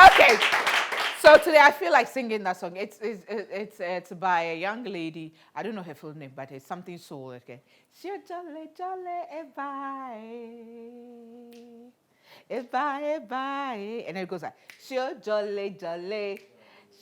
Okay. So today I feel like singing that song. It's by a young lady. I don't know her full name, but it's something soul. Okay. Shio jolly jolly bye, and then it goes like shio jolly jolly,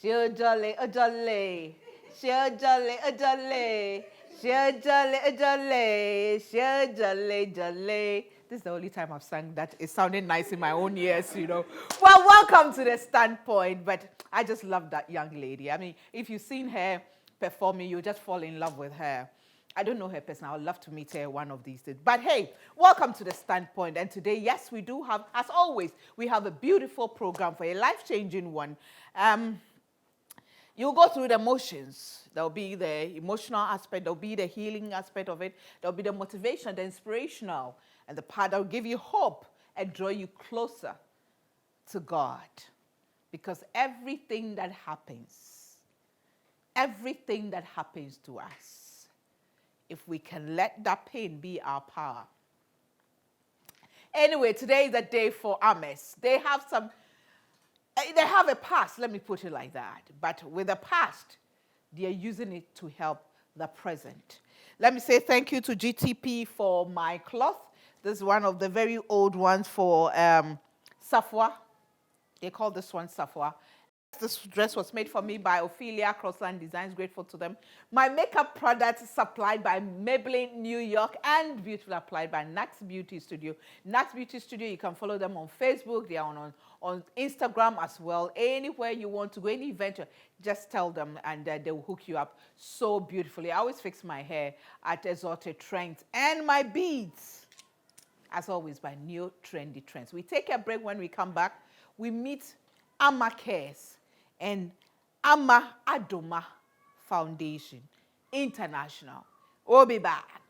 shio jolly jolly, shio jolly jolly, shio jolly jolly, shio jolly jolly. This is the only time I've sung that. It sounded nice in my own ears, you know. Well, welcome to the Standpoint. But I just love that young lady. I mean, if you've seen her performing, you'll just fall in love with her. I don't know her personally. I would love to meet her one of these days. But hey, welcome to the Standpoint. And today, yes, we do have, as always, we have a beautiful program for a life-changing one. You'll go through the motions. There'll be the emotional aspect. There'll be the healing aspect of it. There'll be the motivation, the inspirational, and the part that will give you hope and draw you closer to God. Because everything that happens to us, if we can let that pain be our power. Anyway, today is a day for Ames. They have a past, let me put it like that. But with the past, they are using it to help the present. Let me say thank you to GTP for my cloth. This is one of the very old ones for Safwa. They call this one Safwa. This dress was made for me by Ophelia Crossland Designs. Grateful to them. My makeup products supplied by Maybelline New York and beautifully applied by Nax Beauty Studio. Nax Beauty Studio, you can follow them on Facebook. They are on Instagram as well. Anywhere you want to go, any event, just tell them and they will hook you up so beautifully. I always fix my hair at Exalted Trends and my beads, as always, by New Trendy Trends. We take a break. When we come back, we meet Amma Cares and Amma Adoma Foundation International. We'll be back.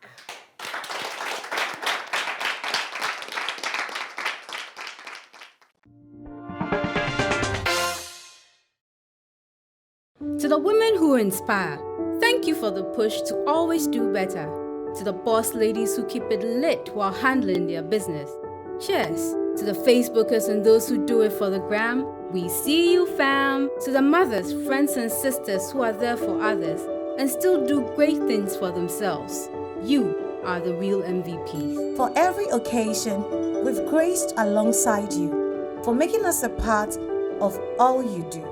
To the women who inspire, thank you for the push to always do better. To the boss ladies who keep it lit while handling their business, cheers. To the Facebookers and those who do it for the gram, we see you, fam. To the mothers, friends and sisters who are there for others and still do great things for themselves, you are the real MVPs. For every occasion, we've graced alongside you, for making us a part of all you do.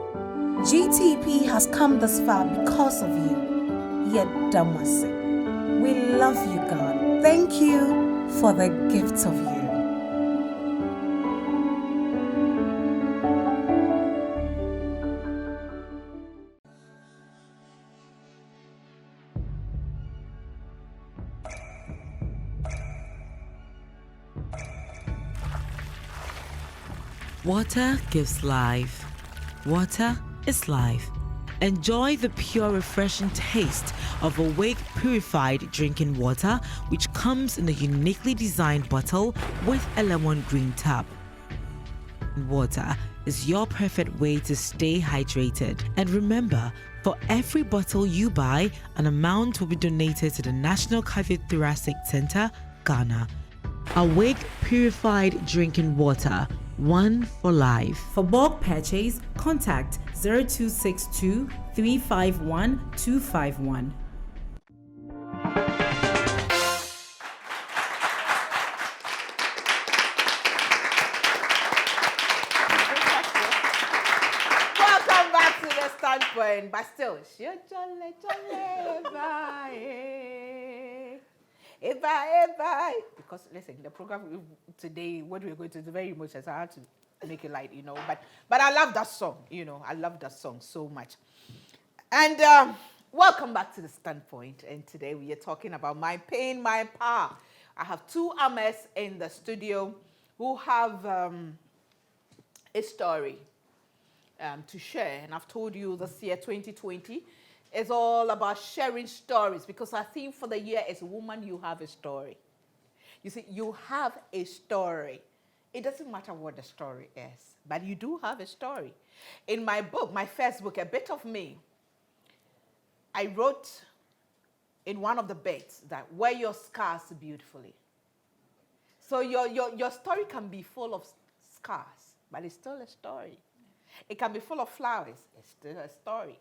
GTP has come this far because of you. Yet Damase. We love you, God. Thank you for the gift of you. Water gives life. Water is life. Enjoy the pure, refreshing taste of Awake purified drinking water, which comes in a uniquely designed bottle with a lemon green tap. Water is your perfect way to stay hydrated. And remember, for every bottle you buy, an amount will be donated to the National Cardiothoracic Center, Ghana. Awake purified drinking water. One for life. For bulk purchase, contact 0262 351 251. Welcome back to the Standpoint. But still, shio jolly jolly bye. Bye. Because listen, the program today, what we're going to do, very emotional, so I had to make it light, you know. But I love that song, you know. I love that song so much. And welcome back to the Standpoint. And today we are talking about my pain, my power. I have two Ames in the studio who have a story to share. And I've told you this year, 2020, is all about sharing stories, because our theme for the year is Woman, You Have a Story. You see, you have a story. It doesn't matter what the story is, but you do have a story. In my book, my first book, A Bit of Me, I wrote in one of the bits that wear your scars beautifully. So your story can be full of scars, but it's still a story. It can be full of flowers. It's still a story.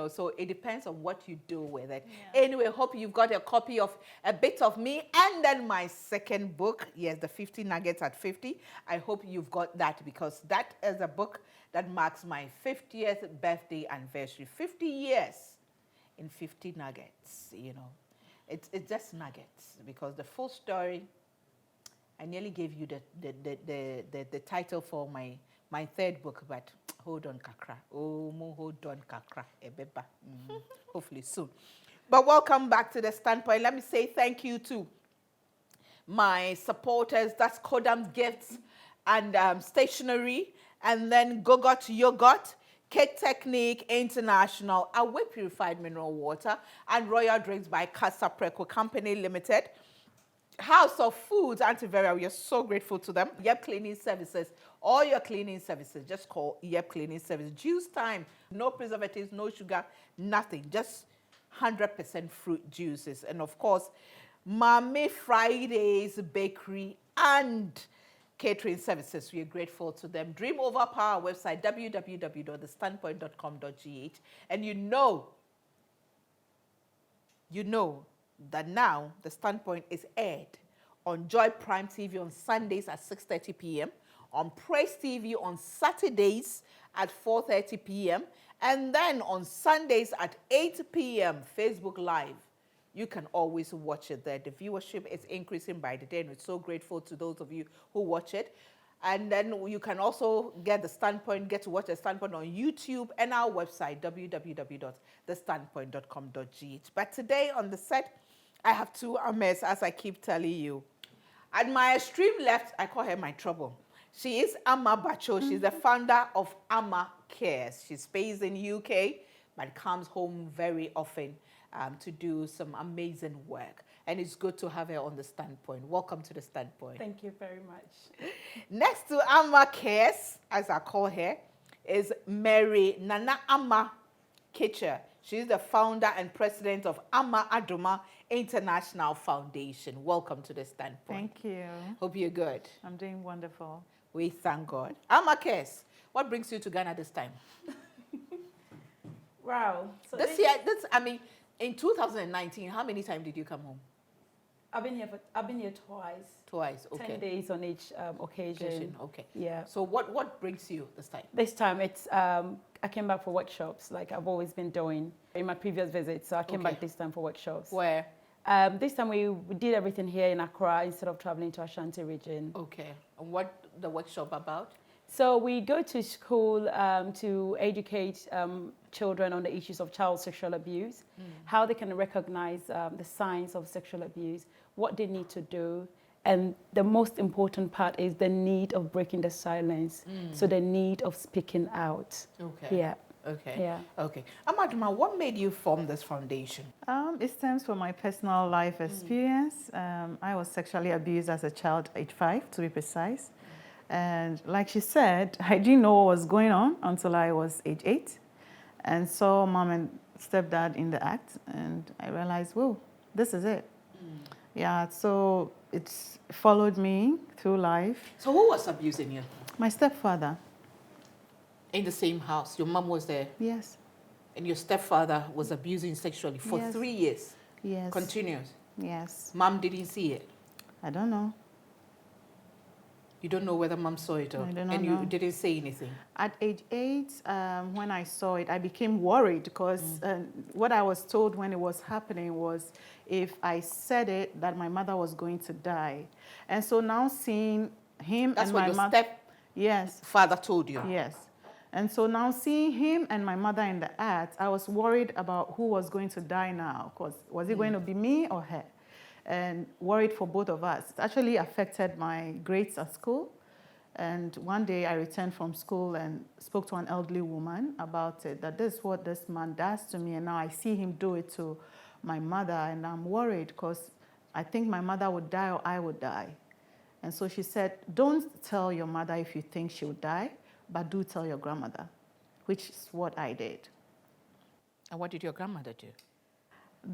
So it depends on what you do with it. Yeah. Anyway, hope you've got a copy of A Bit of Me and then my second book, yes, the 50 Nuggets at 50. I hope you've got that because that is a book that marks my 50th birthday anniversary. 50 years in 50 nuggets, It's just nuggets because the full story, I nearly gave you the title for my third book, but hold on, kakra. Oh, hold on, kakra. Ebeba. Hopefully soon. But welcome back to The Standpoint. Let me say thank you to my supporters. That's Kodam's Gifts and Stationery. And then Gogot Yogurt, Kate Technique International, Away Purified Mineral Water, and Royal Drinks by Casa Preco Company Limited. House of Foods, Antiveria, we are so grateful to them. Yep Cleaning Services, all your cleaning services, just call Yep Cleaning Service. Juice time, no preservatives, no sugar, nothing, just 100% fruit juices. And of course, Mame Fridays Bakery and Catering Services, we are grateful to them. Dream Over Power website, www.thestandpoint.com.gh. And you know that now The Standpoint is aired on Joy Prime TV on Sundays at 6:30 p.m., on Praise TV on Saturdays at 4:30 p.m., and then on Sundays at 8 p.m., Facebook Live. You can always watch it there. The viewership is increasing by the day, and we're so grateful to those of you who watch it. And then you can also get to watch The Standpoint on YouTube and our website, www.thestandpoint.com.gh. But today on the set, I have two Ames, as I keep telling you. At my extreme left, I call her my trouble. She is Amma Bacho. She's the founder of Amma Cares. She's based in UK, but comes home very often to do some amazing work. And it's good to have her on The Standpoint. Welcome to The Standpoint. Thank you very much. Next to Amma Cares, as I call her, is Mary Nana Amma Kitcher. She's the founder and president of Amma Adoma International Foundation. Welcome to The Standpoint. Thank you. Hope you're good. I'm doing wonderful. We thank God. Amma Cares, what brings you to Ghana this time? Wow. So In 2019, how many times did you come home? I've been here twice. Twice, okay. 10 days on each occasion. Okay. Yeah. So what brings you this time? This time it's I came back for workshops like I've always been doing in my previous visits. So I came back this time for workshops. Where? This time we did everything here in Accra instead of traveling to Ashanti region. Okay. And what the workshop about? So we go to school to educate children on the issues of child sexual abuse, how they can recognize the signs of sexual abuse, what they need to do, and the most important part is the need of breaking the silence. So the need of speaking out. Okay. Yeah. Okay. Yeah. Okay. Amaduma, what made you form this foundation? It stems from my personal life experience. I was sexually abused as a child, age 5 to be precise. And like she said, I didn't know what was going on until I was age 8 and saw mom and stepdad in the act, and I realized, whoa, this is it. Yeah, so it's followed me through life. So who was abusing you? My stepfather. In the same house? Your mom was there? Yes. And your stepfather was abusing sexually for 3 years? Yes. Continuous? Yes. Mom didn't see it? I don't know. You don't know whether mom saw it or I do not and you know. didn't say anything? At age 8, when I saw it, I became worried because what I was told when it was happening was if I said it, that my mother was going to die. And so now seeing him That's and what my your mother... Yes. stepfather told you? Yes. And so now seeing him and my mother in the act, I was worried about who was going to die now. Because was it going to be me or her? And worried for both of us. It actually affected my grades at school. And one day I returned from school and spoke to an elderly woman about it, that this is what this man does to me, and now I see him do it to my mother, and I'm worried because I think my mother would die or I would die. And so she said, don't tell your mother if you think she would die, but do tell your grandmother, which is what I did. And what did your grandmother do?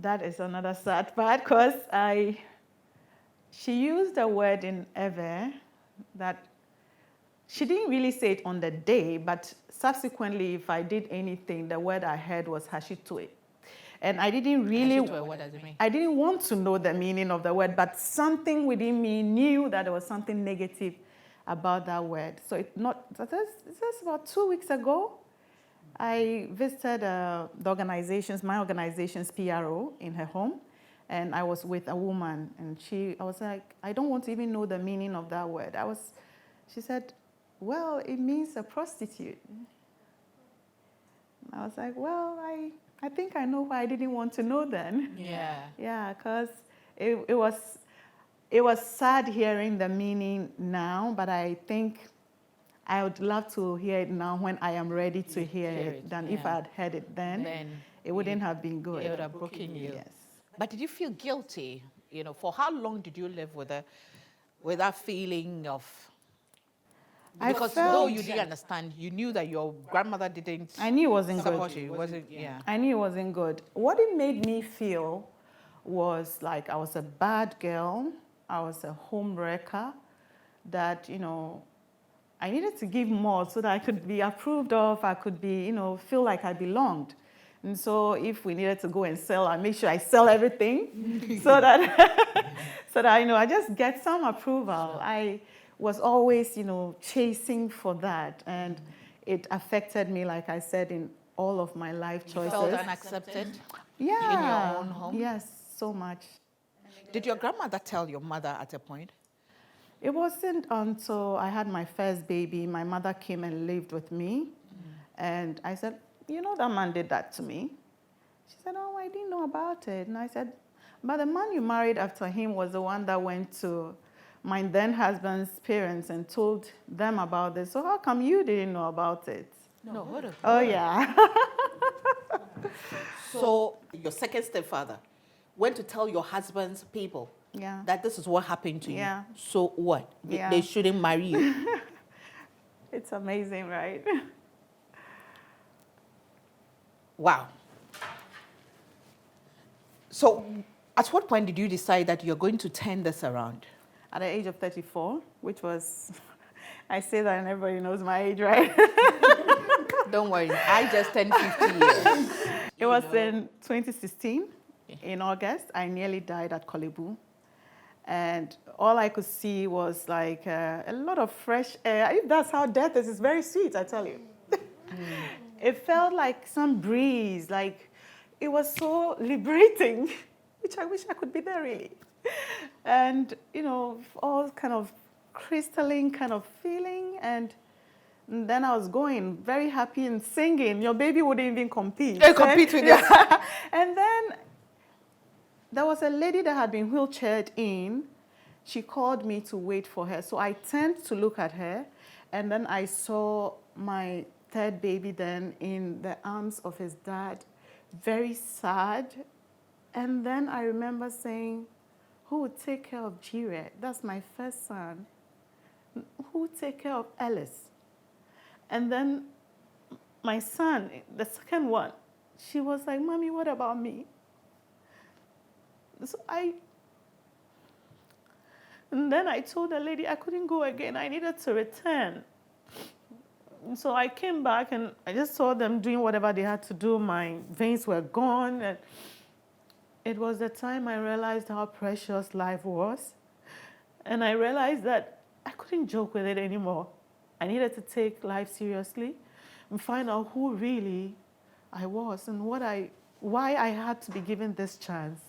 That is another sad part because she used a word in Ewe that she didn't really say it on the day, but subsequently, if I did anything, the word I heard was hashitue. And I didn't really, What does it mean? I didn't want to know the meaning of the word, but something within me knew that there was something negative about that word. So it's just about 2 weeks ago, I visited my organization's PRO in her home, and I was with a woman, and I was like, I don't want to even know the meaning of that word. She said, well, it means a prostitute. I was like, well, I think I know why I didn't want to know then. Yeah. Yeah, because it was sad hearing the meaning now, but I think I would love to hear it now when I am ready to hear it than if I had heard it then it wouldn't have been good. It would have broken you. Yes. But did you feel guilty? For how long did you live with that feeling of? Because though you didn't understand, you knew that your grandmother didn't. I knew it wasn't support good. you. Wasn't yeah. I knew it wasn't good. What it made me feel was like I was a bad girl. I was a home wrecker. That I needed to give more so that I could be approved of. I could be feel like I belonged. And so if we needed to go and sell, I make sure I sell everything so that I just get some approval. I was always, chasing for that. And it affected me, like I said, in all of my life choices. You felt unaccepted yeah. in your own home? Yes, so much. Did your grandmother tell your mother at a point? It wasn't until I had my first baby, my mother came and lived with me. And I said, that man did that to me. She said, oh, I didn't know about it. And I said, but the man you married after him was the one that went to my then husband's parents and told them about this. So how come you didn't know about it? No, what a Oh, yeah. So your second stepfather went to tell your husband's people that this is what happened to you. Yeah. So what? Yeah. They shouldn't marry you. It's amazing, right? Wow. So at what point did you decide that you're going to turn this around? At the age of 34, which was, I say that and everybody knows my age, right? Don't worry, I just turned 50 years. It was in 2016, in August. I nearly died at Kolebu. And all I could see was like a lot of fresh air. If that's how death is, it's very sweet, I tell you. It felt like some breeze, like it was so liberating, which I wish I could be there really. And, all kind of crystalline kind of feeling. And then I was going very happy and singing. Your baby wouldn't even compete. They compete with you. And then there was a lady that had been wheelchaired in. She called me to wait for her. So I turned to look at her. And then I saw my third baby then in the arms of his dad, very sad. And then I remember saying, who would take care of Jire? That's my first son. Who would take care of Ellis? And then my son, the second one, she was like, Mommy, what about me? So and then I told the lady I couldn't go again. I needed to return. So I came back and I just saw them doing whatever they had to do. My veins were gone. And it was the time I realized how precious life was. And I realized that I couldn't joke with it anymore. I needed to take life seriously and find out who really I was and why I had to be given this chance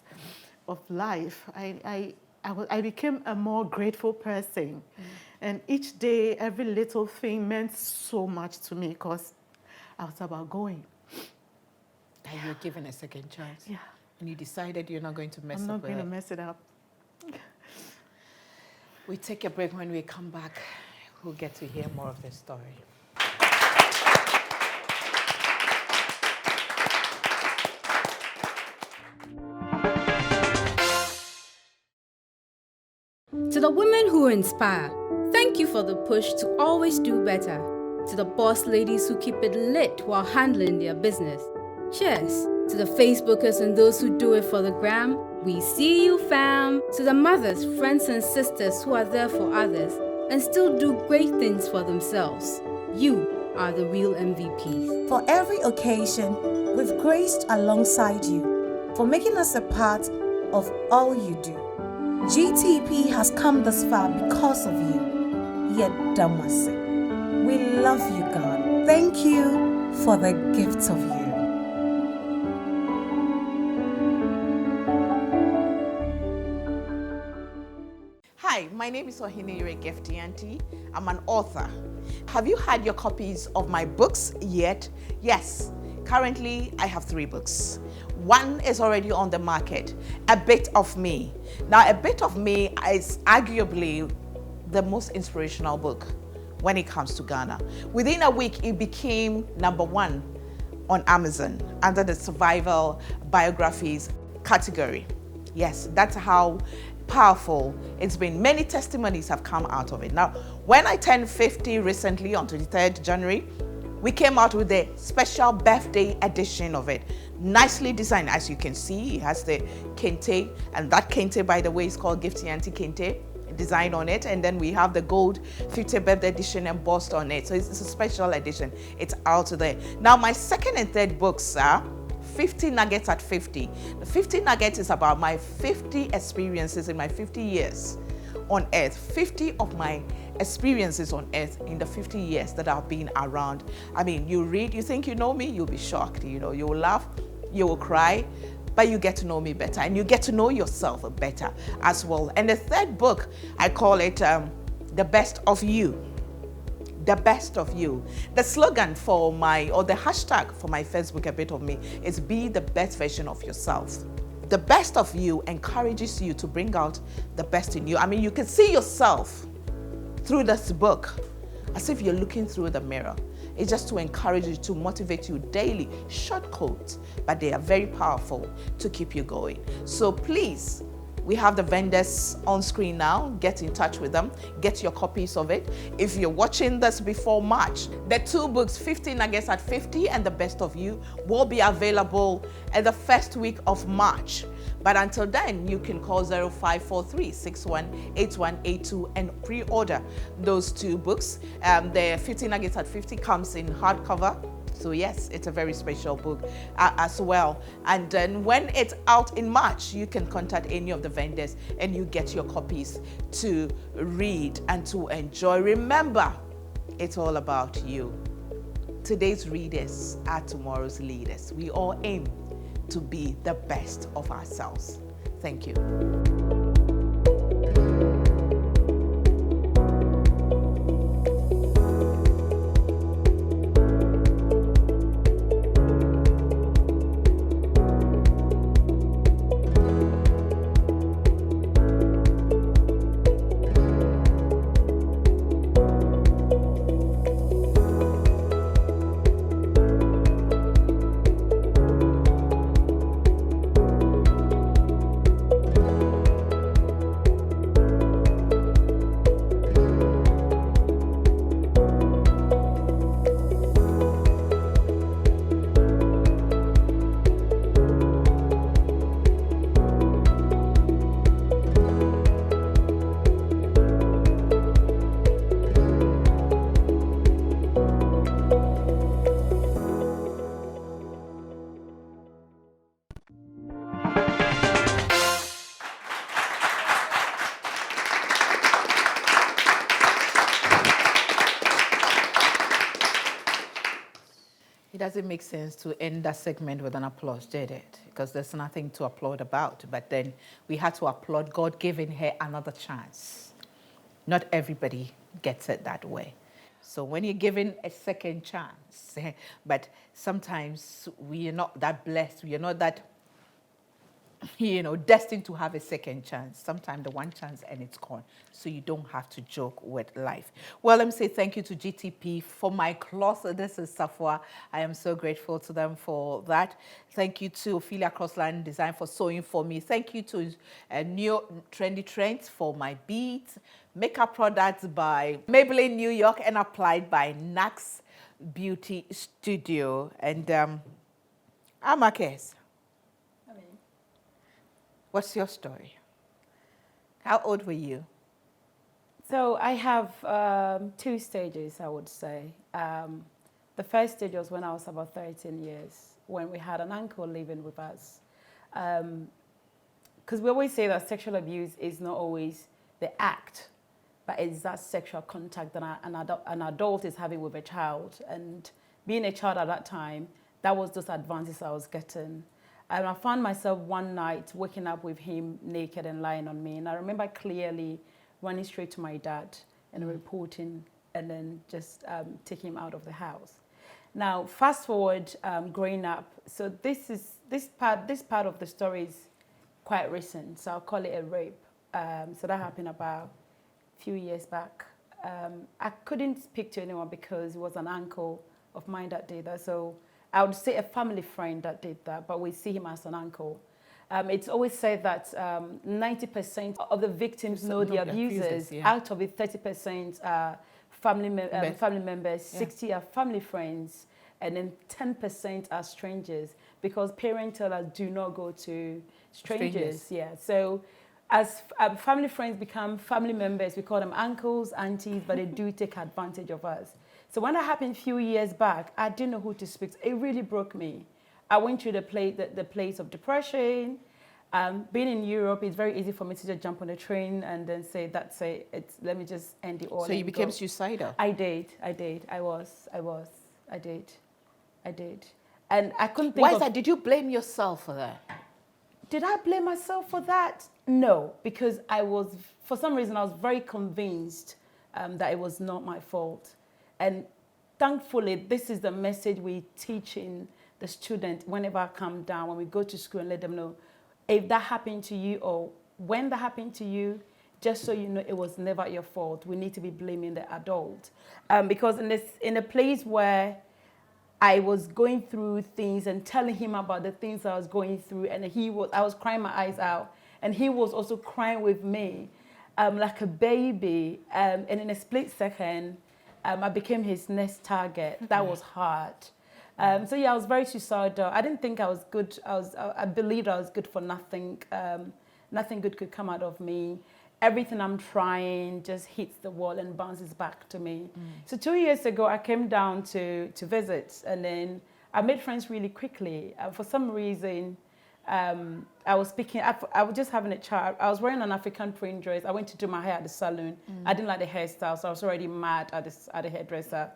of life. I became a more grateful person. And each day, every little thing meant so much to me because I was about going. And you were given a second chance. Yeah. And you decided you're not going to mess I'm up not going to with it. mess it up. We take a break. When we come back, we'll get to hear more of the story. To the women who inspire, thank you for the push to always do better. To the boss ladies who keep it lit while handling their business. Cheers. To the Facebookers and those who do it for the gram, we see you, fam. To the mothers, friends and sisters who are there for others, and still do great things for themselves. You are the real MVPs. For every occasion, we've graced alongside you, for making us a part of all you do. GTP has come this far because of you. Yet Damasi. We love you, God. Thank you for the gift of you. Hi, my name is Ohineyere Gifty Auntie. I'm an author. Have you had your copies of my books yet? Yes. Currently, I have 3 books. One is already on the market, A Bit of Me. Now, A Bit of Me is arguably the most inspirational book when it comes to Ghana. Within a week, it became #1 on Amazon under the survival biographies category. Yes, that's how powerful it's been. Many testimonies have come out of it. Now, when I turned 50 recently on 23rd January, we came out with a special birthday edition of it. Nicely designed, as you can see. It has the kente, and that kente, by the way, is called Gifty Auntie Kente design on it. And then we have the gold 50th birthday edition embossed on it. So it's a special edition. It's out there. Now, my second and third books are 50 Nuggets at 50. The 50 Nuggets is about my 50 experiences in my 50 years on earth. 50 of my experiences on earth in the 50 years that I've been around. I mean, you read, you think you know me, you'll be shocked. You know, you will laugh, you will cry, but you get to know me better, and you get to know yourself better as well. And the third book, I call it The Best of You. The best of you. The slogan for the hashtag for my Facebook, A Bit of Me, is be the best version of yourself. The best of you encourages you to bring out the best in you. I mean, you can see yourself through this book as if you're looking through the mirror. It's just to encourage you, to motivate you daily. Short quotes, but they are very powerful to keep you going. So please, we have the vendors on screen now. Get in touch with them. Get your copies of it. If you're watching this before March, the 2 books, 50 Nuggets at 50 and The Best of You, will be available at the first week of March. But until then, you can call 0543-618182 and pre-order those 2 books. The 50 Nuggets at 50 comes in hardcover. So yes, it's a very special book as well. And then when it's out in March, you can contact any of the vendors and you get your copies to read and to enjoy. Remember, it's all about you. Today's readers are tomorrow's leaders. We all aim to be the best of ourselves. Thank you. It doesn't make sense to end that segment with an applause, did it? Because there's nothing to applaud about. But then we had to applaud God giving her another chance. Not everybody gets it that way. So when you're given a second chance, but sometimes we are not that blessed, we are not that, destined to have a second chance. Sometimes the one chance and it's gone. So you don't have to joke with life. Well, let me say thank you to GTP for my cloth. This is Safwa. I am so grateful to them for that. Thank you to Ophelia Crossland Design for sewing for me. Thank you to New Trendy Trends for my beads. Makeup products by Maybelline New York and applied by Nax Beauty Studio. And Amakes. What's your story? How old were you? So I have 2 stages, I would say. The first stage was when I was about 13 years, when we had an uncle living with us. Because we always say that sexual abuse is not always the act, but it's that sexual contact that an adult is having with a child. And being a child at that time, that was those advances I was getting. And I found myself one night waking up with him naked and lying on me. And I remember clearly running straight to my dad and reporting, and then just taking him out of the house. Now, fast forward, growing up. So this part of the story is quite recent. So I'll call it a rape. So that happened about a few years back. I couldn't speak to anyone because it was an uncle of mine that did that. So I would say a family friend that did that, but we see him as an uncle. It's always said that 90% of the victims know the abusers. Yeah. Out of it, 30% are family members, 60 are family friends, and then 10% are strangers, because parents tell us do not go to strangers. Yeah. So as family friends become family members, we call them uncles, aunties, but they do take advantage of us. So when that happened a few years back, I didn't know who to speak to. It really broke me. I went through the place of depression. Being in Europe, it's very easy for me to just jump on a train and then say, that's it. Let me just end it all. So you became suicidal? I did. I did. And I couldn't think Why is that? Did you blame yourself for that? Did I blame myself for that? No, because for some reason, I was very convinced that it was not my fault. And thankfully, this is the message we teach in the student whenever I come down, when we go to school, and let them know if that happened to you or when that happened to you, just so you know it was never your fault. We need to be blaming the adult. Because in a place where I was going through things and telling him about the things I was going through, and I was crying my eyes out, and he was also crying with me like a baby. And in a split second, I became his next target. That was hard. So yeah, I was very suicidal. I didn't think I was good. I believed I was good for nothing. Nothing good could come out of me. Everything I'm trying just hits the wall and bounces back to me. So 2 years ago, I came down to visit, and then I made friends really quickly. For some reason, I was speaking. I was just having a chat. I was wearing an African print dress. I went to do my hair at the salon. I didn't like the hairstyle, so I was already mad at the hairdresser.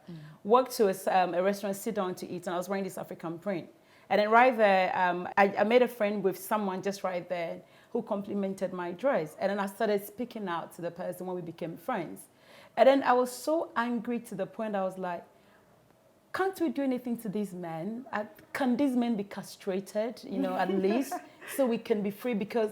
Walked to a restaurant, sit down to eat, and I was wearing this African print. And then right there, I made a friend with someone just right there who complimented my dress. And then I started speaking out to the person when we became friends. And then I was so angry to the point I was like, can't we do anything to these men? Can these men be castrated, at least, so we can be free? Because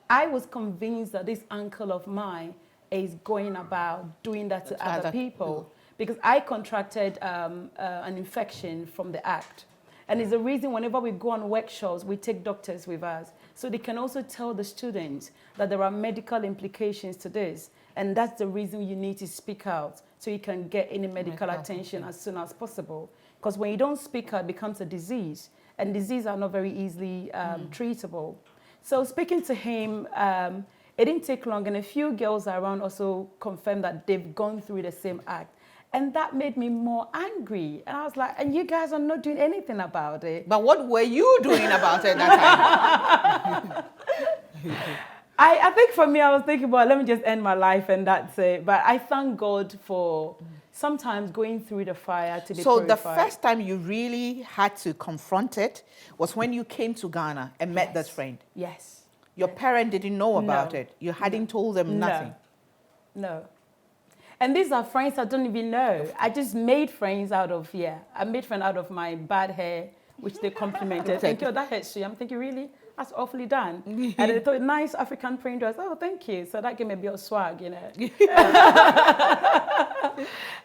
I was convinced that this uncle of mine is going about doing that to other people. Because I contracted an infection from the act. And it's the reason whenever we go on workshops, we take doctors with us. So they can also tell the students that there are medical implications to this. And that's the reason you need to speak out, so you can get any medical attention as soon as possible. Because when you don't speak out, it becomes a disease. And diseases are not very easily treatable. So speaking to him, it didn't take long. And a few girls around also confirmed that they've gone through the same act. And that made me more angry. And I was like, and you guys are not doing anything about it. But what were you doing about it that time? I think for me, I was thinking, well, let me just end my life and that's it. But I thank God for sometimes going through the fire to be So purified. the first time you really had to confront it was when you came to Ghana and met this friend? Yes. Your parent didn't know about it? You hadn't told them nothing? No. And these are friends I don't even know. I just made friends out of, I made friends out of my bad hair, which they complimented. Thank you, that hurts you. I'm thinking, really? That's awfully done. And they thought, nice African print dress. Oh, thank you. So that gave me a bit of swag,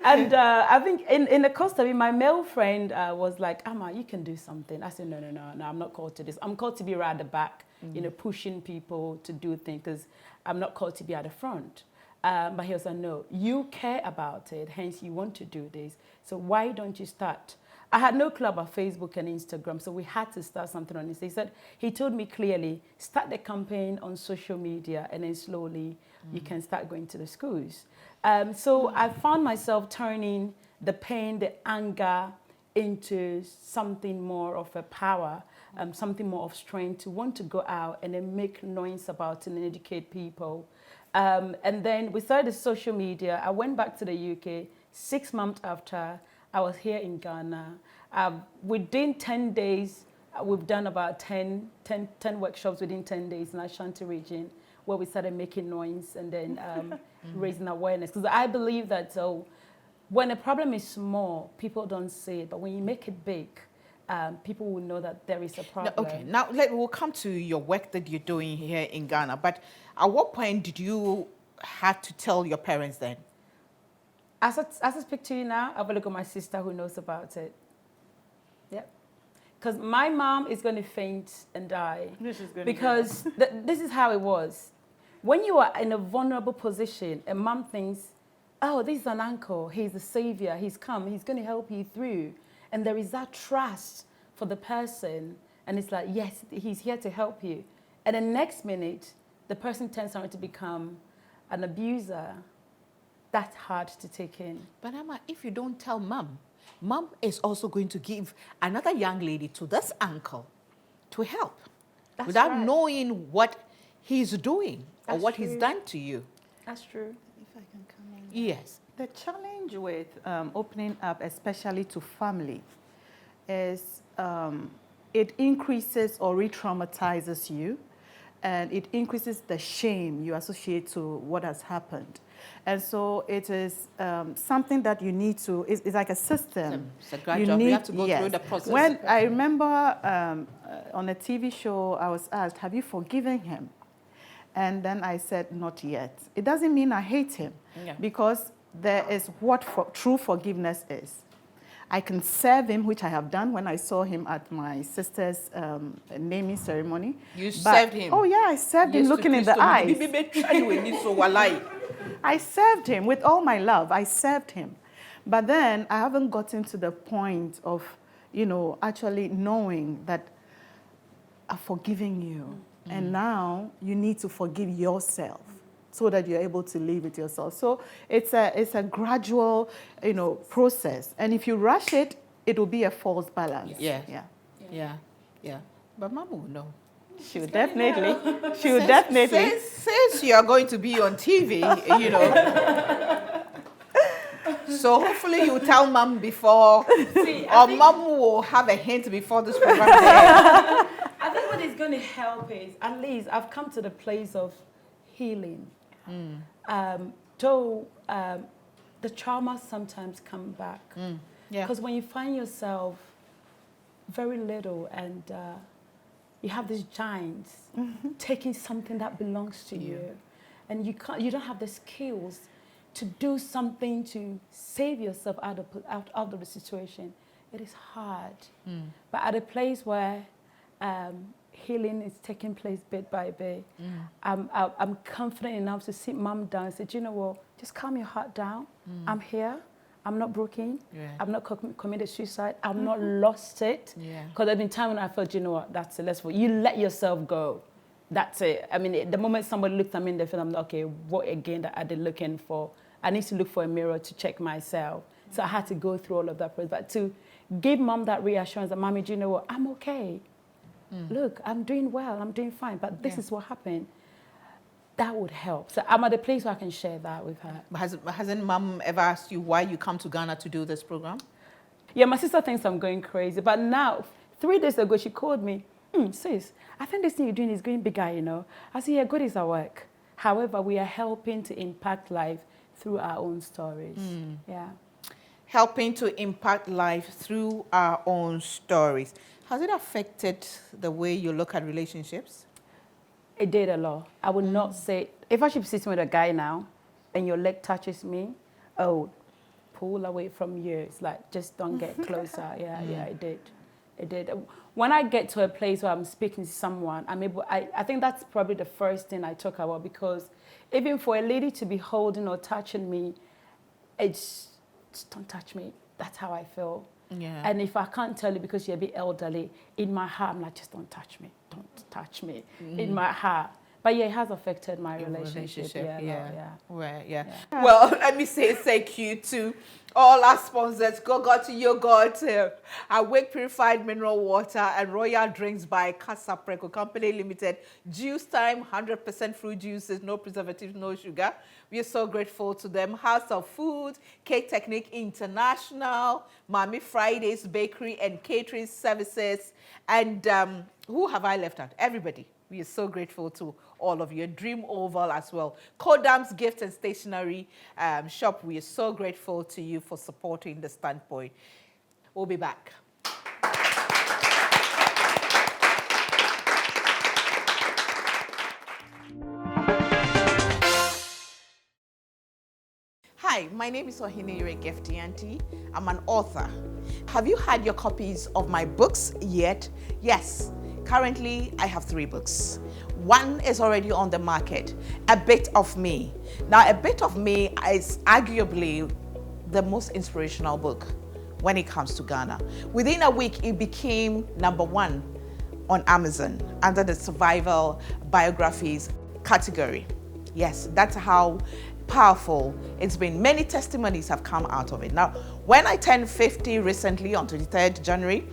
And I think in the course of it, my male friend was like, Amma, you can do something. I said, no, I'm not called to this. I'm called to be right at the back, pushing people to do things, because I'm not called to be at the front. But he was like, no, you care about it, hence you want to do this. So why don't you start? I had no clue about Facebook and Instagram, so we had to start something on this. He told me clearly, start the campaign on social media, and then slowly you can start going to the schools. So I found myself turning the pain, the anger, into something more of a power, something more of strength to want to go out and then make noise about it and educate people. And then we started social media. I went back to the UK 6 months after. I was here in Ghana. Within 10 days, we've done about 10 workshops within 10 days in Ashanti region, where we started making noise and then raising awareness. Because I believe that when a problem is small, people don't see it. But when you make it big, people will know that there is a problem. Okay, now we'll come to your work that you're doing here in Ghana. But at what point did you have to tell your parents then? As I speak to you now, I have a look at my sister who knows about it. Yep. Because my mom is going to faint and die. Because this is how it was. When you are in a vulnerable position, a mom thinks, oh, this is an uncle. He's a savior. He's come. He's going to help you through. And there is that trust for the person. And it's like, yes, he's here to help you. And the next minute, the person turns around to become an abuser. That's hard to take in. But Amma, if you don't tell mom, mom is also going to give another young lady to this uncle to help. That's without right. knowing what he's doing or That's what true. he's done to you. That's true. If I can come in. Yes. The challenge with opening up, especially to family, is it increases or re-traumatizes you, and it increases the shame you associate to what has happened. And so it is something that you need to, it's like a system. It's a gradual, you have to go through the process. When I remember on a TV show, I was asked, have you forgiven him? And then I said, not yet. It doesn't mean I hate him, because there is what true forgiveness is. I can serve him, which I have done when I saw him at my sister's naming ceremony. You served him? Oh, yeah, I served him looking in the eyes. I served him with all my love. I served him. But then I haven't gotten to the point of, actually knowing that I'm forgiving you. And now you need to forgive yourself so that you're able to live with yourself. So it's a gradual, process. And if you rush it, it will be a false balance. Yeah. Yeah. But Mama will know. She will definitely. She will definitely. Since you are going to be on TV, So hopefully you tell Mom before, or Mom will have a hint before this program ends. I think what is going to help is, at least I've come to the place of healing. Though the trauma sometimes come back. Because when you find yourself very little and you have these giants taking something that belongs to you, and you don't have the skills to do something to save yourself out of the situation, it is hard. But at a place where healing is taking place bit by bit, I'm confident enough to sit Mom down and say, do you know what, just calm your heart down. I'm here. I'm not broken. I've not committed suicide. I've not lost it. Because there's been times when I felt, you know what, that's it. You let yourself go. That's it. I mean, the moment somebody looked at me in the film, I'm like, okay, what again that I did looking for? I need to look for a mirror to check myself. So I had to go through all of that process. But to give Mom that reassurance that, Mommy, do you know what, I'm okay. Look, I'm doing well. I'm doing fine. But this is what happened. That would help. So I'm at a place where I can share that with her. Hasn't Mom ever asked you why you come to Ghana to do this program? Yeah, my sister thinks I'm going crazy. But now, 3 days ago, she called me. Sis, I think this thing you're doing is going bigger, I said, yeah, good is our work. However, we are helping to impact life through our own stories. Yeah. Helping to impact life through our own stories. Has it affected the way you look at relationships? It did a lot. I would not say, if I should be sitting with a guy now and your leg touches me, pull away from you. It's like, just don't get closer. It did. It did. When I get to a place where I'm speaking to someone, I think that's probably the first thing I talk about, because even for a lady to be holding or touching me, it's, just don't touch me. That's how I feel. Yeah. And if I can't tell you because you're a bit elderly, in my heart, I'm like, just don't touch me. Don't touch me. In my heart. But yeah, it has affected my relationship. Yeah. Right, yeah. Well, let me say thank you to all our sponsors, Go-Go to Yogurt, Awake Purified Mineral Water, and Royal Drinks by Casa Preco Company Limited. Juice Time, 100% fruit juices, no preservatives, no sugar. We are so grateful to them. House of Food, Cake Technique International, Mami Fridays Bakery and Catering Services, and who have I left out? Everybody. We are so grateful to all of you. Dream Oval as well. Kodam's Gift and Stationery Shop. We are so grateful to you for supporting the Standpoint. We'll be back. Hi, my name is Ohineyere Gifty Auntie. I'm an author. Have you had your copies of my books yet? Yes. Currently, I have 3 books. One is already on the market, A Bit of Me. Now, A Bit of Me is arguably the most inspirational book when it comes to Ghana. Within a week, it became #1 on Amazon under the survival biographies category. Yes, that's how powerful it's been. Many testimonies have come out of it. Now, when I turned 50 recently on 23rd January,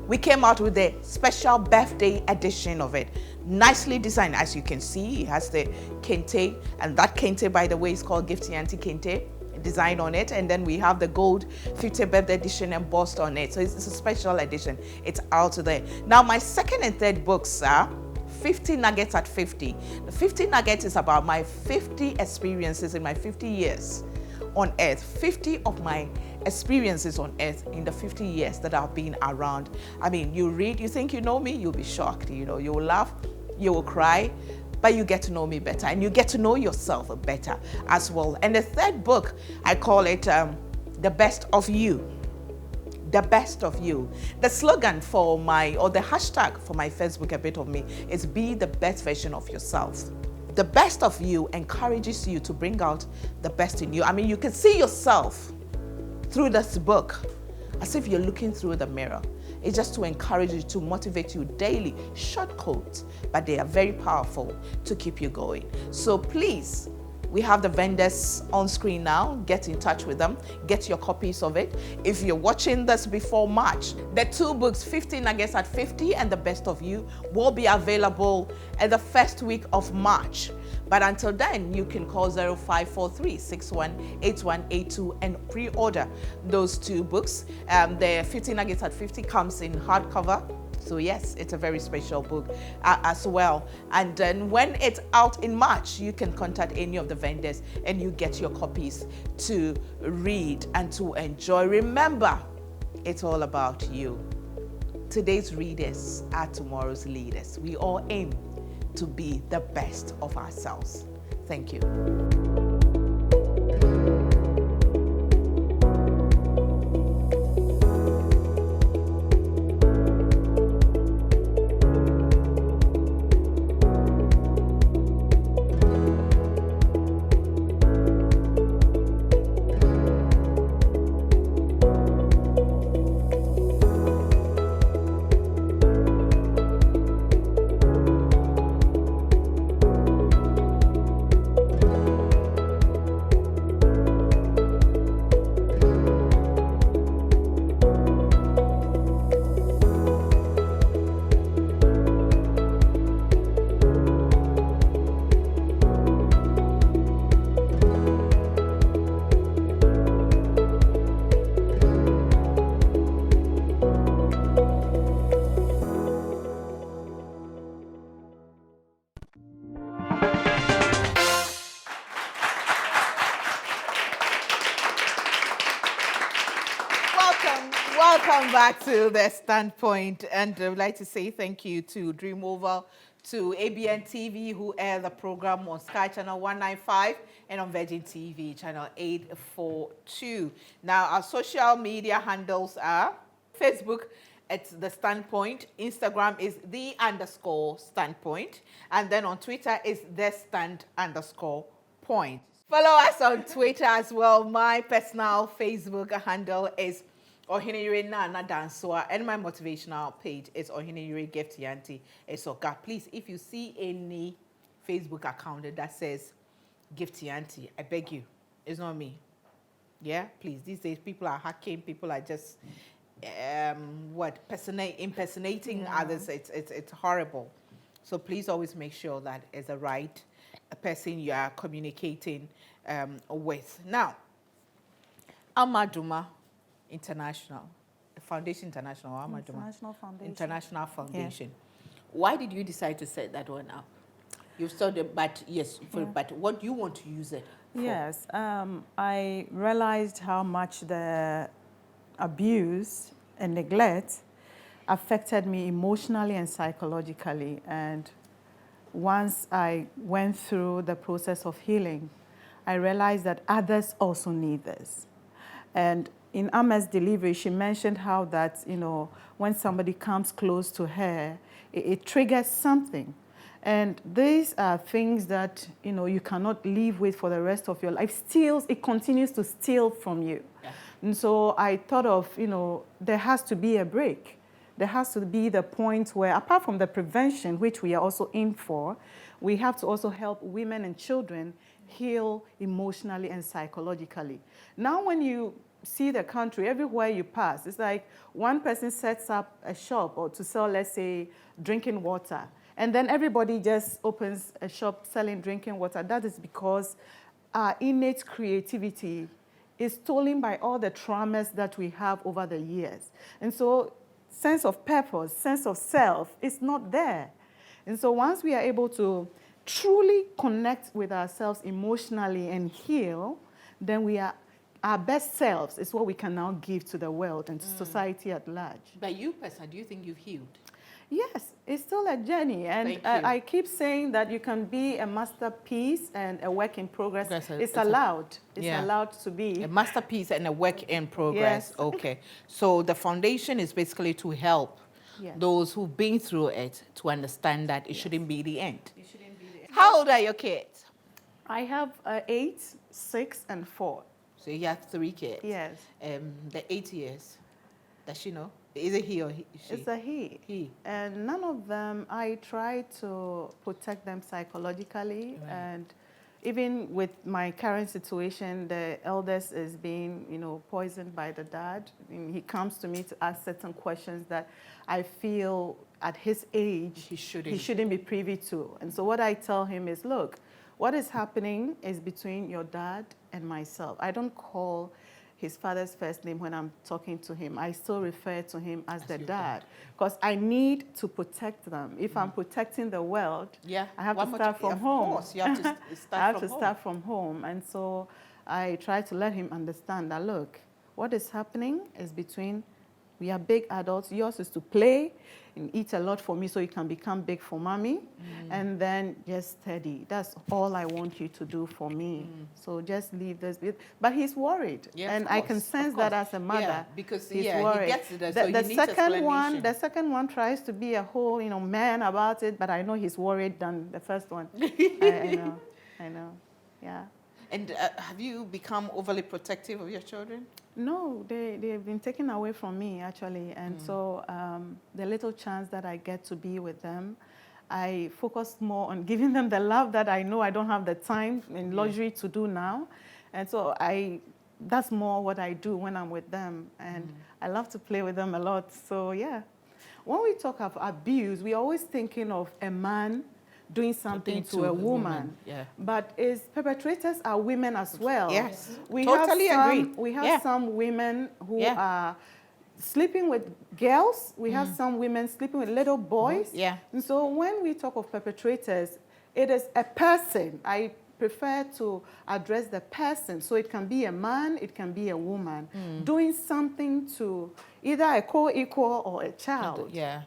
we came out with a special birthday edition of it. Nicely designed, as you can see. It has the kente, and that kente, by the way, is called Gifty Auntie Kente design on it. And then we have the gold 50th birthday edition embossed on it. So it's a special edition. It's out there. Now, my second and third books are 50 Nuggets at 50. The 50 Nuggets is about my 50 experiences in my 50 years on earth. 50 of my experiences on earth in the 50 years that I've been around. I mean, you read, you think you know me, you'll be shocked. You know, you will laugh, you will cry, but you get to know me better and you get to know yourself better as well. And the third book, I call it The Best of You. The Best of You. The slogan for the hashtag for my Facebook, A Bit of Me, is be the best version of yourself. The best of you encourages you to bring out the best in you. I mean, you can see yourself through this book as if you're looking through the mirror. It's just to encourage you, to motivate you daily. Short quotes, but they are very powerful to keep you going. So please, we have the vendors on screen now. Get in touch with them. Get your copies of it. If you're watching this before March, the 2 books, 50 Nuggets at 50 and The Best of You, will be available at the first week of March. But until then, you can call 0543-618182 and pre-order those 2 books. The 50 Nuggets at 50 comes in hardcover. So yes, it's a very special book as well. And then when it's out in March, you can contact any of the vendors and you get your copies to read and to enjoy. Remember, it's all about you. Today's readers are tomorrow's leaders. We all aim to be the best of ourselves. Thank you. Welcome back to The Standpoint, and I would like to say thank you to Dream Oval, to ABN TV, who air the program on Sky Channel 195 and on Virgin TV Channel 842. Now, our social media handles are Facebook, it's The Standpoint. Instagram is _Standpoint. And then on Twitter is The Stand_point. Follow us on Twitter as well. My personal Facebook handle is Ohineyere na dansoa, and my motivational page is Ohineyere Gifty Auntie Esoka. Please, if you see any Facebook account that says Gifty Auntie, I beg you, it's not me. Yeah, please. These days, people are hacking. People are just impersonating others. It's horrible. So please always make sure that it's the right person you are communicating with. Now, Amaduma International Foundation, International Foundation. Yeah. Why did you decide to set that one up? You started, but but what do you want to use it for? Yes, I realized how much the abuse and neglect affected me emotionally and psychologically. And once I went through the process of healing, I realized that others also need this. And in Ama's delivery, she mentioned how that, when somebody comes close to her, it triggers something. And these are things that, you cannot live with for the rest of your life. It continues to steal from you. Yeah. And so I thought of, there has to be a break. There has to be the point where, apart from the prevention, which we are also in for, we have to also help women and children heal emotionally and psychologically. Now, when you see the country, everywhere you pass, it's like one person sets up a shop or to sell, let's say, drinking water. And then everybody just opens a shop selling drinking water. That is because our innate creativity is stolen by all the traumas that we have over the years. And so sense of purpose, sense of self is not there. And so once we are able to truly connect with ourselves emotionally and heal, then our best selves is what we can now give to the world and to society at large. But you, personally, do you think you've healed? Yes, it's still a journey. And I keep saying that you can be a masterpiece and a work in progress. It's allowed. It's allowed to be. A masterpiece and a work in progress. Yes. Okay. So the foundation is basically to help those who've been through it to understand that it shouldn't be the end. It shouldn't be the end. How old are your kids? I have 8, 6, and 4. So you have 3 kids? Yes. The 8 years, does she know? Is it he or she? It's a he. He. And none of them, I try to protect them psychologically. Right. And even with my current situation, the eldest is being, poisoned by the dad. And he comes to me to ask certain questions that I feel at his age he shouldn't be privy to. And so what I tell him is, look, what is happening is between your dad and myself. I don't call his father's first name when I'm talking to him. I still refer to him as the dad because I need to protect them. If I'm protecting the world, I have to start from home. Of course, you have to start from home. And so I try to let him understand that, look, what is happening is between, we are big adults. Yours is to play and eat a lot for me so you can become big for mommy. And then just steady. That's all I want you to do for me. So just leave this bit. But he's worried. Yeah, and I can sense that as a mother. Yeah, because he's worried. He gets it. So the second one tries to be a whole, man about it, but I know he's worried than the first one. I know. Yeah. And have you become overly protective of your children? No, they've been taken away from me, actually. And so the little chance that I get to be with them, I focus more on giving them the love that I know I don't have the time and luxury to do now. And so that's more what I do when I'm with them. And I love to play with them a lot. So, yeah. When we talk of abuse, we're always thinking of a man doing something to a woman. Yeah. But perpetrators are women as well. Yes, totally agree. We have some women who are sleeping with girls. We have some women sleeping with little boys. Yeah. And so when we talk of perpetrators, it is a person. I prefer to address the person. So it can be a man, it can be a woman, doing something to either a co-equal or a child. Yeah.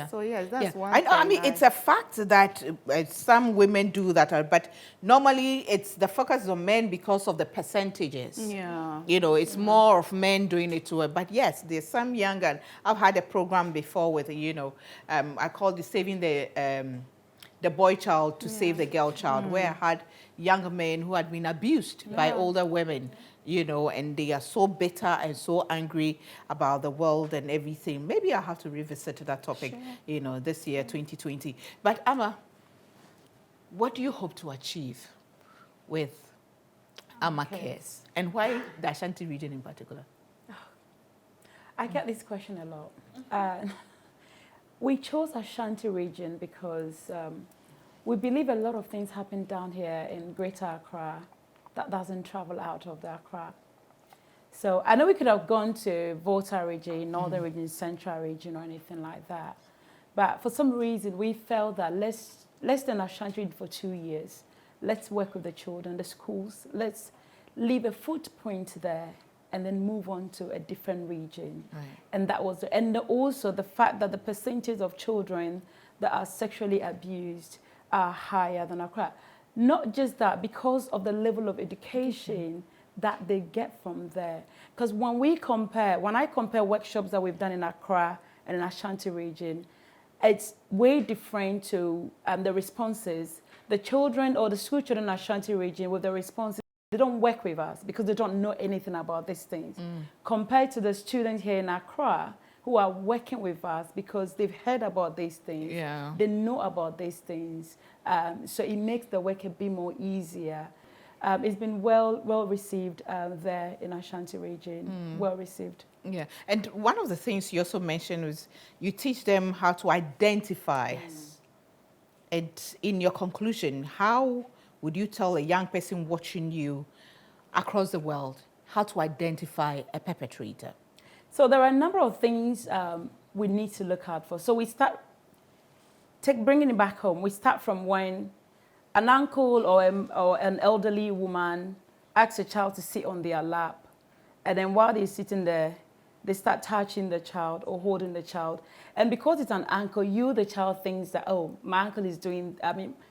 So yes, that's one I thing. I mean, it's a fact that some women do that, but normally it's the focus on men because of the percentages. Yeah. It's more of men doing it to her. But yes, there's some young, and I've had a program before with, I call it Saving the the boy child to save the girl child, where I had young men who had been abused by older women, you know, and they are so bitter and so angry about the world and everything. Maybe I have to revisit that topic, you know, this year, 2020. But Amma, what do you hope to achieve with Amma Cares? And why the Ashanti region in particular? I get this question a lot. We chose Ashanti region because we believe a lot of things happen down here in Greater Accra that doesn't travel out of the Accra. So I know we could have gone to Volta region, Northern region, Central region, or anything like that. But for some reason, we felt that less than Ashanti region for 2 years. Let's work with the children, the schools. Let's leave a footprint there and then move on to a different region. Right. And that was, and also the fact that the percentage of children that are sexually abused are higher than Accra. Not just that, because of the level of education that they get from there. Because when I compare workshops that we've done in Accra and in Ashanti region, it's way different to the responses. The children or the school children in Ashanti region with the responses, they don't work with us because they don't know anything about these things. Compared to the students here in Accra who are working with us because they've heard about these things. Yeah. They know about these things. So it makes the work a bit more easier. It's been well received there in Ashanti region, well received. Yeah, and one of the things you also mentioned was you teach them how to identify. And in your conclusion, how would you tell a young person watching you across the world how to identify a perpetrator? So there are a number of things we need to look out for. So we start bringing it back home. We start from when an uncle or an elderly woman asks a child to sit on their lap, and then while they're sitting there, they start touching the child or holding the child. And because it's an uncle, the child thinks that, oh, my uncle is doing,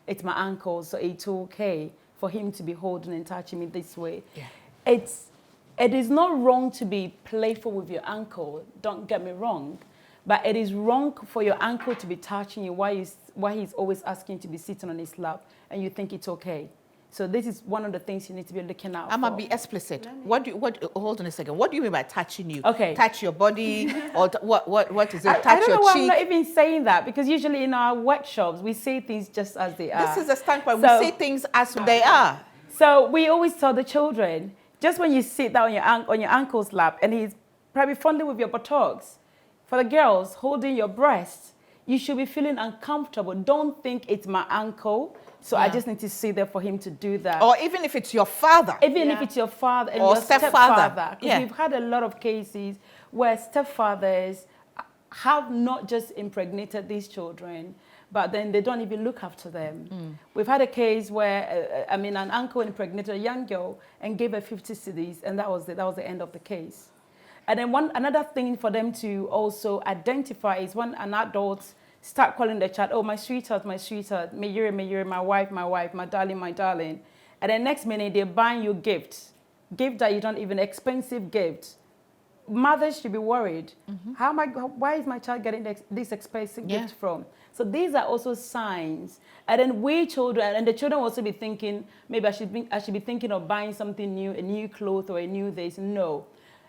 it's my uncle, so it's okay for him to be holding and touching me this way. Yeah. It is not wrong to be playful with your uncle, don't get me wrong, but it is wrong for your uncle to be touching you while he's always asking to be sitting on his lap and you think it's okay. So this is one of the things you need to be looking out for. I'm gonna be explicit. Hold on a second. What do you mean by touching you? Okay. Touch your body, or what is it? Touch I don't your know why cheek? I'm not even saying that, because usually in our workshops, we say things just as they are. This is a standpoint. So- we say things as they are. So we always tell the children, just when you sit down on your uncle's lap and he's probably fondling with your buttocks, for the girls, holding your breasts, you should be feeling uncomfortable. Don't think it's my uncle, so I just need to sit there for him to do that. Or even if it's your father. Even if it's your father and Or your stepfather. stepfather. Yeah. We've had a lot of cases where stepfathers have not just impregnated these children, but then they don't even look after them. We've had a case where, an uncle impregnated a young girl and gave her 50 cedis, and that was the end of the case. And then another thing for them to also identify is when an adult start calling the child, oh, my sweetheart, Mayuri, my wife, my darling. And then next minute, they're buying you gifts that you don't even, expensive gifts. Mothers should be worried. Why is my child getting this expensive gift from? So these are also signs. And then we children, and the children will also be thinking, maybe I should be thinking of buying something new, a new clothes or a new this. No.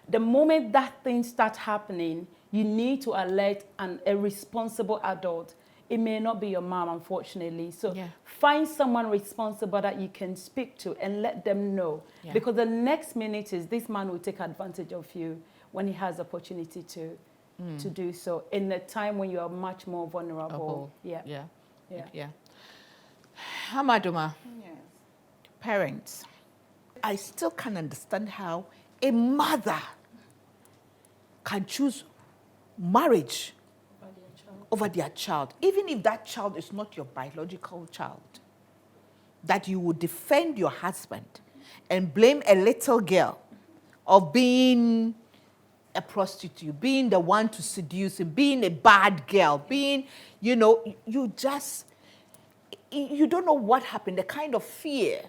The moment that thing starts happening, you need to alert a responsible adult. It may not be your mom, unfortunately. So find someone responsible that you can speak to and let them know. Yeah. Because the next minute is this man will take advantage of you when he has opportunity to do so in a time when you are much more vulnerable. Yeah. Hamaduma, parents, I still can't understand how a mother can choose marriage over their child, even if that child is not your biological child, that you would defend your husband and blame a little girl of being a prostitute, being the one to seduce him, being a bad girl, being, you don't know what happened, the kind of fear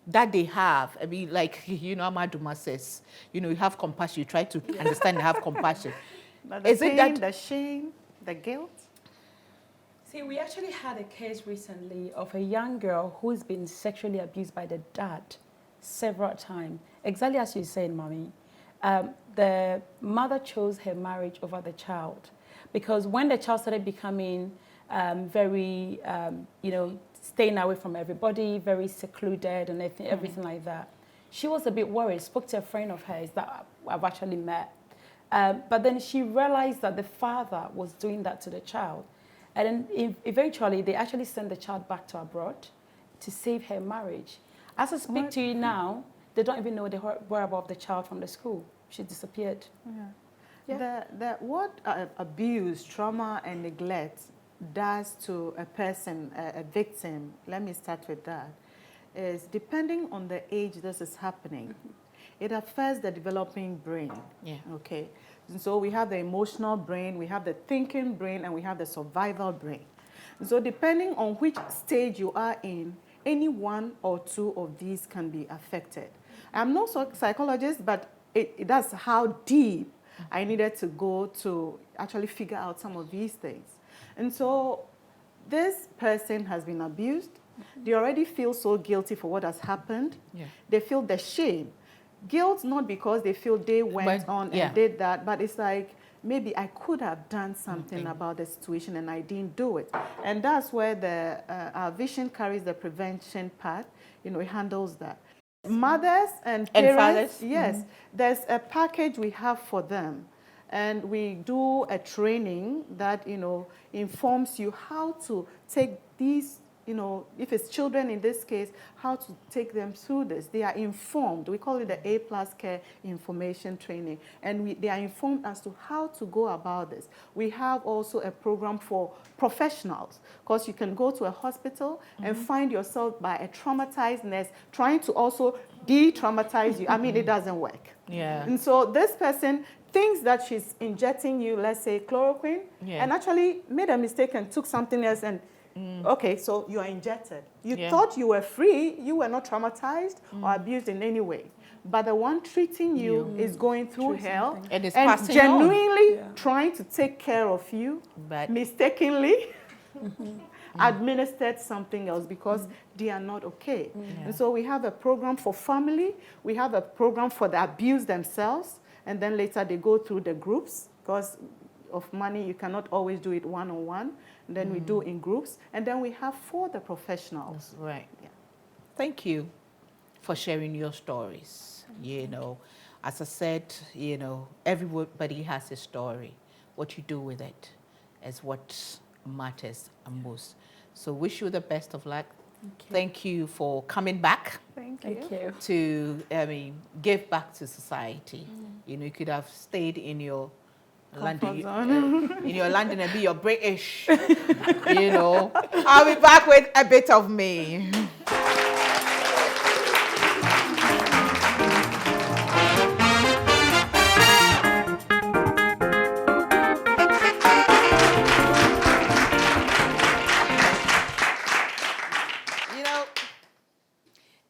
that they have. I mean, like, Amaduma says, you have compassion, you try to understand and have compassion. But the pain, the shame, the guilt? See, we actually had a case recently of a young girl who's been sexually abused by the dad several times. Exactly as you said, Mommy. The mother chose her marriage over the child because when the child started becoming very, staying away from everybody, very secluded and everything like that, she was a bit worried, spoke to a friend of hers that I've actually met. But then she realized that the father was doing that to the child. And then eventually, they actually sent the child back to abroad to save her marriage. As I speak to you now, they don't even know the whereabouts of the child from the school. She disappeared. What abuse, trauma, and neglect does to a person, a victim, let me start with that, is depending on the age this is happening, it affects the developing brain. Okay. And so we have the emotional brain, we have the thinking brain, and we have the survival brain. And so depending on which stage you are in, any one or two of these can be affected. I'm not a psychologist, but that's how deep I needed to go to actually figure out some of these things. And so this person has been abused. They already feel so guilty for what has happened. They feel the shame. Guilt, not because they feel they went on and did that, but it's like, maybe I could have done something about the situation and I didn't do it. And that's where our vision carries the prevention part. It handles that. Mothers and parents, fathers? yes, there's a package we have for them. And we do a training that, informs you how to take these, if it's children in this case, how to take them through this. They are informed. We call it the A+ Care Information Training. And they are informed as to how to go about this. We have also a program for professionals, because you can go to a hospital and find yourself by a traumatized nurse trying to also de-traumatize you. I mean, it doesn't work. And so this person thinks that she's injecting you, let's say, chloroquine, and actually made a mistake and took something else and okay, so you are injected. You thought you were free, you were not traumatized or abused in any way. But the one treating you is going through hell and genuinely trying to take care of you, but mistakenly administered something else because they are not okay. And so we have a program for family, we have a program for the abused themselves, and then later they go through the groups because of money, you cannot always do it one-on-one. And then we do in groups. And then we have for the professionals. That's right. Thank you for sharing your stories. As I said, everybody has a story. What you do with it is what matters most. So wish you the best of luck. Thank you for coming back. Thank you. To give back to society. You could have stayed in your London, in your London and be your British, I'll be back with a bit of me.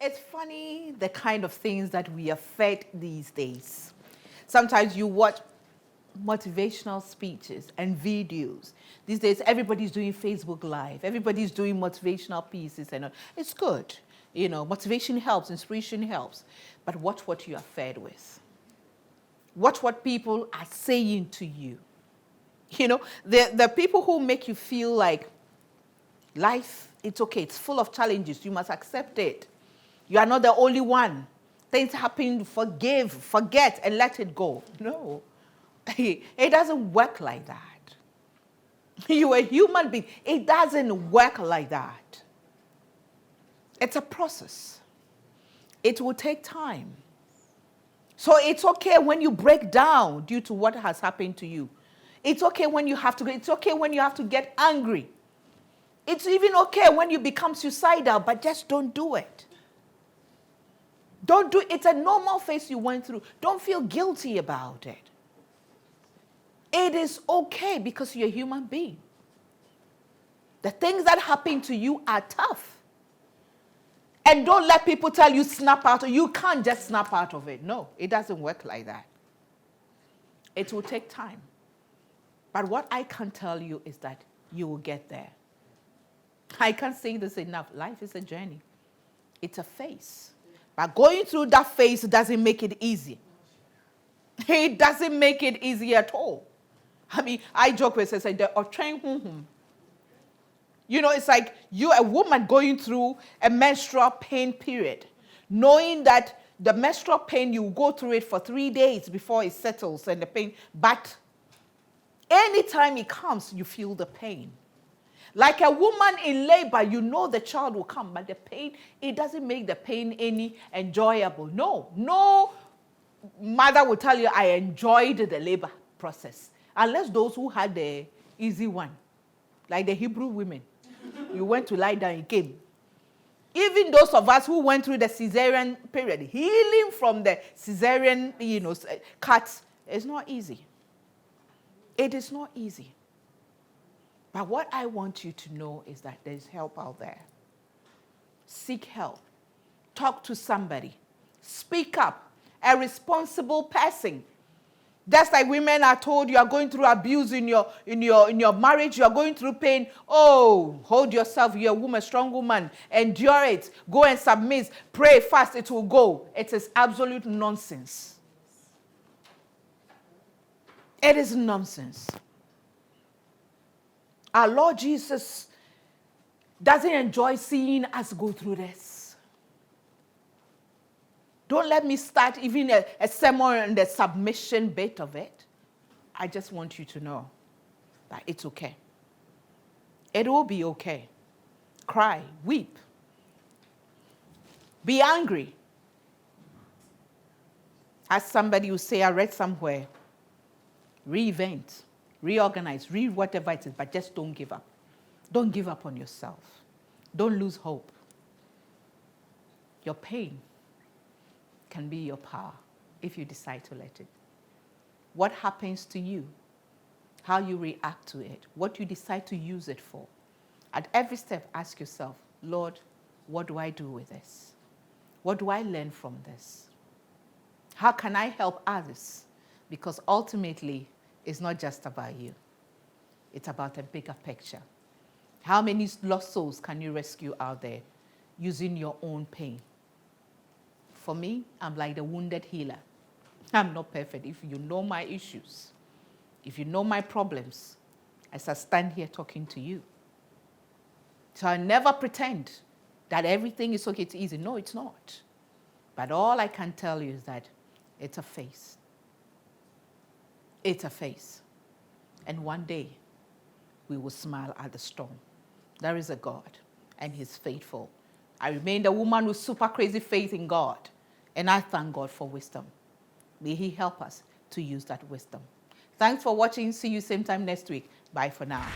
It's funny the kind of things that we are fed these days. Sometimes you watch motivational speeches and videos. These days, everybody's doing Facebook Live. Everybody's doing motivational pieces. And it's good. Motivation helps, inspiration helps. But watch what you are fed with. Watch what people are saying to you. The people who make you feel like life, it's okay, it's full of challenges. You must accept it. You are not the only one. Things happen, forgive, forget, and let it go. No. It doesn't work like that. You're a human being. It doesn't work like that. It's a process. It will take time. So it's okay when you break down due to what has happened to you. It's okay when you have to get angry. It's even okay when you become suicidal, but just don't do it. Don't do it. It's a normal phase you went through. Don't feel guilty about it. It is okay because you're a human being. The things that happen to you are tough. And don't let people tell you snap out. You can't just snap out of it. No, it doesn't work like that. It will take time. But what I can tell you is that you will get there. I can't say this enough. Life is a journey. It's a phase. But going through that phase doesn't make it easy. It doesn't make it easy at all. I mean, I joke with say you know, it's like you're a woman going through a menstrual pain period, knowing that the menstrual pain, you go through it for 3 days before it settles and the pain. But anytime it comes, you feel the pain. Like a woman in labor, you know the child will come, but the pain, it doesn't make the pain any enjoyable. No mother will tell you, I enjoyed the labor process. Unless those who had the easy one, like the Hebrew women. You went to lie down, you came. Even those of us who went through the cesarean period, healing from the cesarean, cuts, it's not easy. It is not easy. But what I want you to know is that there's help out there. Seek help. Talk to somebody. Speak up. A responsible person. Just like women are told you are going through abuse in your marriage, you are going through pain. Oh, hold yourself. You're a woman, strong woman. Endure it. Go and submit. Pray fast. It will go. It is absolute nonsense. It is nonsense. Our Lord Jesus doesn't enjoy seeing us go through this. Don't let me start even a sermon on the submission bit of it. I just want you to know that it's okay. It will be okay. Cry, weep. Be angry. As somebody will say, I read somewhere, reinvent, reorganize, read whatever it is, but just don't give up. Don't give up on yourself. Don't lose hope. Your pain can be your power if you decide to let it. What happens to you, how you react to it, what you decide to use it for. At every step, ask yourself, Lord, what do I do with this? What do I learn from this? How can I help others? Because ultimately, it's not just about you. It's about a bigger picture. How many lost souls can you rescue out there using your own pain? For me, I'm like the wounded healer. I'm not perfect. If you know my issues, if you know my problems, as I stand here talking to you. So I never pretend that everything is okay, it's easy. No, it's not. But all I can tell you is that it's a phase. It's a phase. And one day, we will smile at the storm. There is a God, and He's faithful. I remain the woman with super crazy faith in God. And I thank God for wisdom. May He help us to use that wisdom. Thanks for watching. See you same time next week. Bye for now.